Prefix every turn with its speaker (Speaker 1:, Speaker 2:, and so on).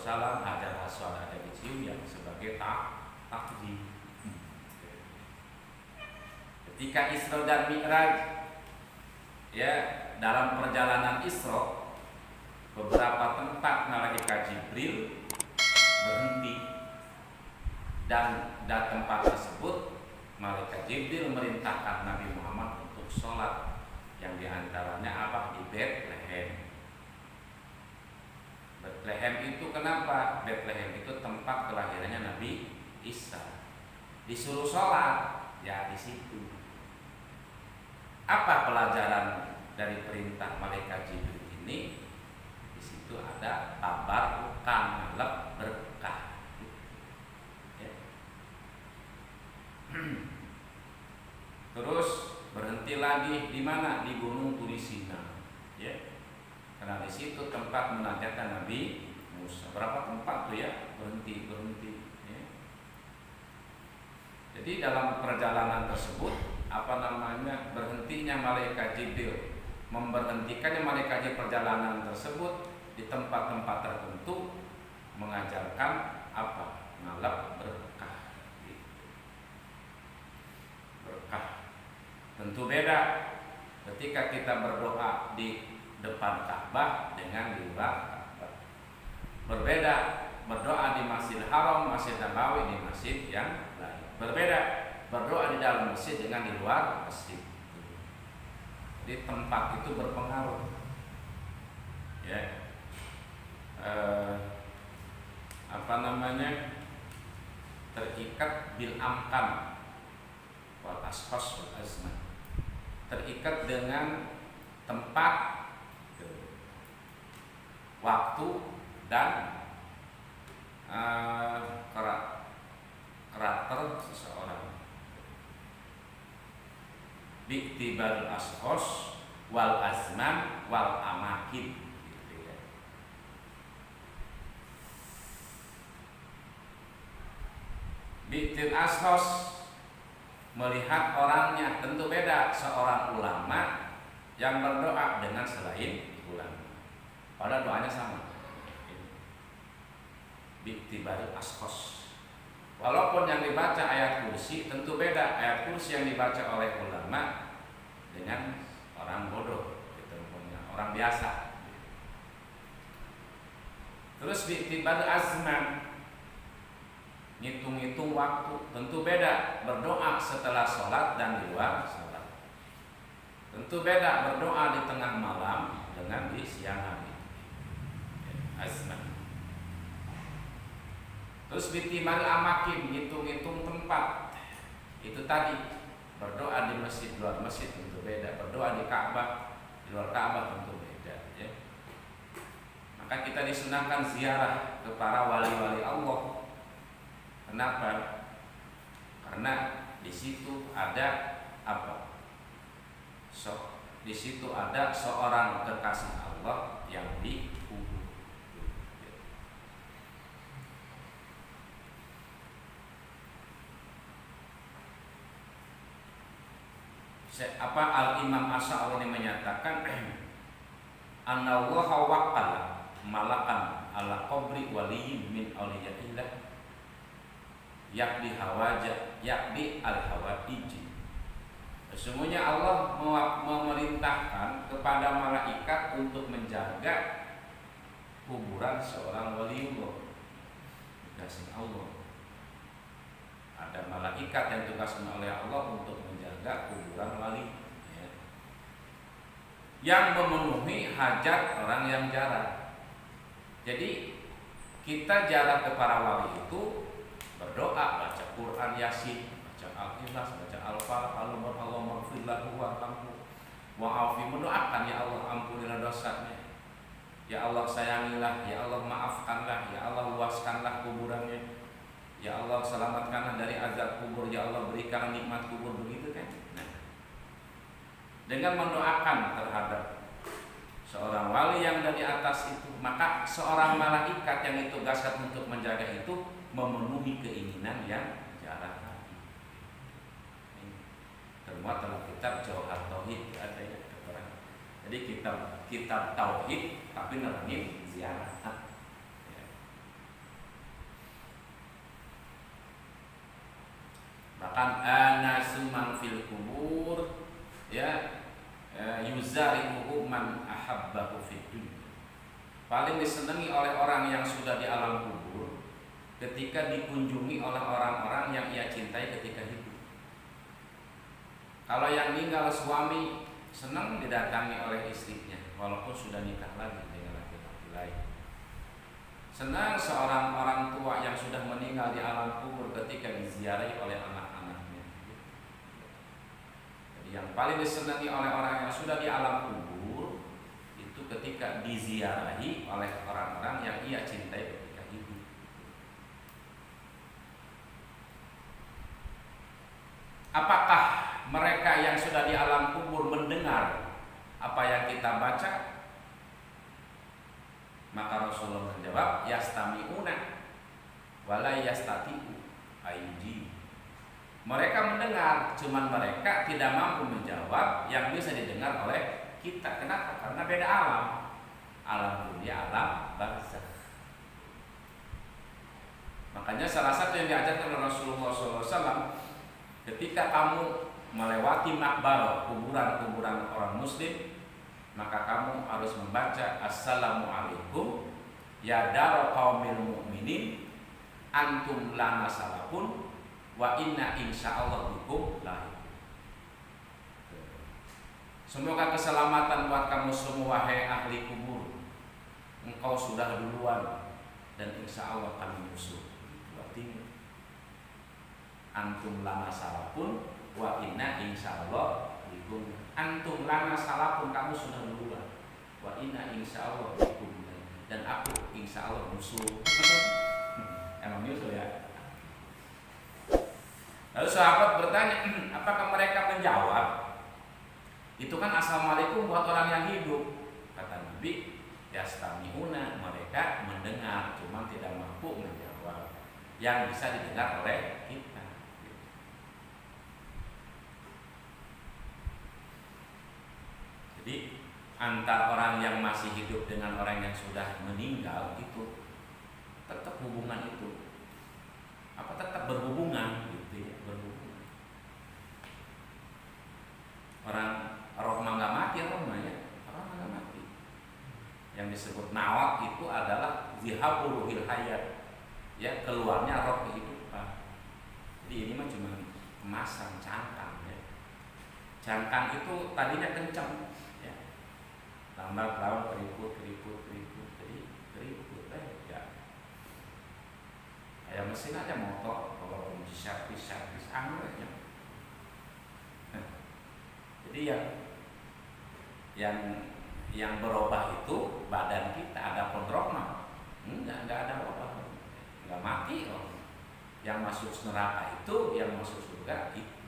Speaker 1: Salam, Hajar Aswad ada dicium yang sebagai takjil. Ketika Isra dan Mi'raj, ya, dalam perjalanan Isra, beberapa tempat malaikat Jibril berhenti, dan tempat tersebut malaikat Jibril merintahkan Nabi Muhammad untuk sholat, yang diantaranya apa? Di Bethlehem. Bethlehem itu kenapa? Bethlehem itu tempat kelahirannya Nabi Isa. Disuruh sholat, ya di situ. Apa pelajaran dari perintah malaikat Jibril ini? Di situ ada tabarukan, ngalap berkah. Ya. Terus berhenti lagi di mana? Di Gunung Turisina. Ya. Karena di situ tempat munajatnya Nabi Musa. Berapa tempat tuh ya? Berhenti. Ya. Jadi dalam perjalanan tersebut, berhentinya malaikat Jibril, memberhentikannya malaikat Jibril perjalanan tersebut di tempat-tempat tertentu mengajarkan apa? Ngalap berkah. Berkah. Tentu beda ketika kita berdoa di depan Ka'bah dengan di luar Ka'bah. Berbeda berdoa di Masjidil Haram, Masjid Nabawi, di masjid yang lain. Berbeda berdoa di dalam masjid dengan di luar masjid. Jadi tempat itu berpengaruh. Ya. Terikat bil amkan wal ashkhas wal azman. Terikat dengan tempat, waktu, dan karakter seseorang. Bi'tibarul ashkhas wal azman wal amakin, gitu ya. Bi'til ashkhas, melihat orangnya. Tentu beda seorang ulama yang berdoa dengan selain ulama, padahal doanya sama. Bi'tibarul ashkhas, walaupun yang dibaca ayat kursi, tentu beda ayat kursi yang dibaca oleh ulama dengan orang bodoh, gitu, orang biasa. Terus bi'tibar azman, ngitung-ngitung waktu. Tentu beda berdoa setelah sholat dan di luar sholat. Tentu beda berdoa di tengah malam dengan di siang hari. Azman. Terus bi'tibar amakin, ngitung-ngitung tempat. Itu tadi berdoa di masjid, luar masjid tentu beda. Berdoa di Ka'bah, di luar Ka'bah tentu beda, ya. Maka kita disunahkan ziarah ke para wali-wali Allah. Kenapa? Karena di situ ada apa? Di situ ada seorang kekasih Allah yang dikubur. Al-Imam Asy'ari menyatakan anna Allaha waqqala malakan ala qabri waliyyin min awliyaillah yakni al-hawadij. Sesungguhnya Allah memerintahkan kepada malaikat untuk menjaga kuburan seorang waliullah, dikasih Allah. Ada malaikat yang ditugaskan oleh Allah untuk menjaga kuburan wali, ya, yang memenuhi hajat orang yang jarah. Jadi kita jarah ke para wali itu berdoa, baca Quran, Yasin, baca Al-Ikhlas, baca Al-Falaq, Allah maghfirlahu warhamhu wa'afi, mendoakan, ya Allah ampunilah dosanya, ya Allah sayangilah, ya Allah maafkanlah, ya Allah luaskanlah kuburannya, ya Allah selamatkanlah dari azab kubur, ya Allah berikan nikmat kubur, begitu kan. Nah, dengan mendoakan terhadap seorang wali yang dari atas itu, maka seorang malaikat yang ditugaskan untuk menjaga itu memenuhi keinginan yang jarang tadi. Termuat dalam kitab Jauhar Tauhid, ada ya keterangan. Jadi kitab tauhid tapi nerangin ziarah. Ya. mengatakan anasu man fil kubur ya yuzarihu man ahabbahu fid dunya. Paling disenangi oleh orang yang sudah di alam kubur ketika dikunjungi oleh orang-orang yang ia cintai ketika hidup. Kalau yang meninggal suami senang didatangi oleh istrinya walaupun sudah nikah lagi dengan laki-laki lain. Senang seorang orang tua yang sudah meninggal di alam kubur ketika diziarahi oleh anak-anaknya. Jadi yang paling disenangi oleh orang yang sudah di alam kubur itu ketika diziarahi oleh orang-orang yang ia cintai ketika hidup. Apakah mereka yang sudah di alam kubur mendengar apa yang kita baca? Maka Rasulullah menjawab, yastami'una wala yastati'u aidi. Mereka mendengar, cuman mereka tidak mampu menjawab yang bisa didengar oleh kita. Kenapa? Karena beda alam. Alam dunia, alam barzakh. Makanya salah satu yang diajarkan oleh Rasulullah SAW, ketika kamu melewati makbarah, kuburan-kuburan orang muslim, maka kamu harus membaca Assalamualaikum ya daro qaumil mu'minin antum lana salafun wa inna insyaallah bikum lahiqun. Semoga keselamatan buat kamu semua wahai ahli kubur. Engkau sudah duluan dan insyaallah kami musuh. Artinya antum lana salafun wa inna insyaallah bikum. Antum lana salafun, kamu sudah duluan. Wa inna insyaallah bikum, dan aku insyaallah musuh. Emang musuh ya? Lalu sahabat bertanya, apakah mereka menjawab? Itu kan assalamualaikum buat orang yang hidup. Kata Nabi, yastami'una, mereka mendengar, cuma tidak mampu menjawab yang bisa didengar oleh kita. Jadi antara orang yang masih hidup dengan orang yang sudah meninggal itu tetap hubungan itu tetap berhubungan gitu ya, berhubungan. Orang roh nggak mati, roh nggak mati. Yang disebut nawat itu adalah zihaburuhil hayat, ya, keluarnya roh kehidupan. Jadi ini mah cuma kemasan cangkang ya. Cangkang itu tadinya kencang. Lambat laun keriput, jadi keriput ya. Kayak mesin aja motor, kalau kunci servis anggreknya. Jadi yang berubah itu badan kita, ada kontrolnya. Enggak ada ubah, enggak mati loh. Yang masuk neraka itu, yang masuk surga itu.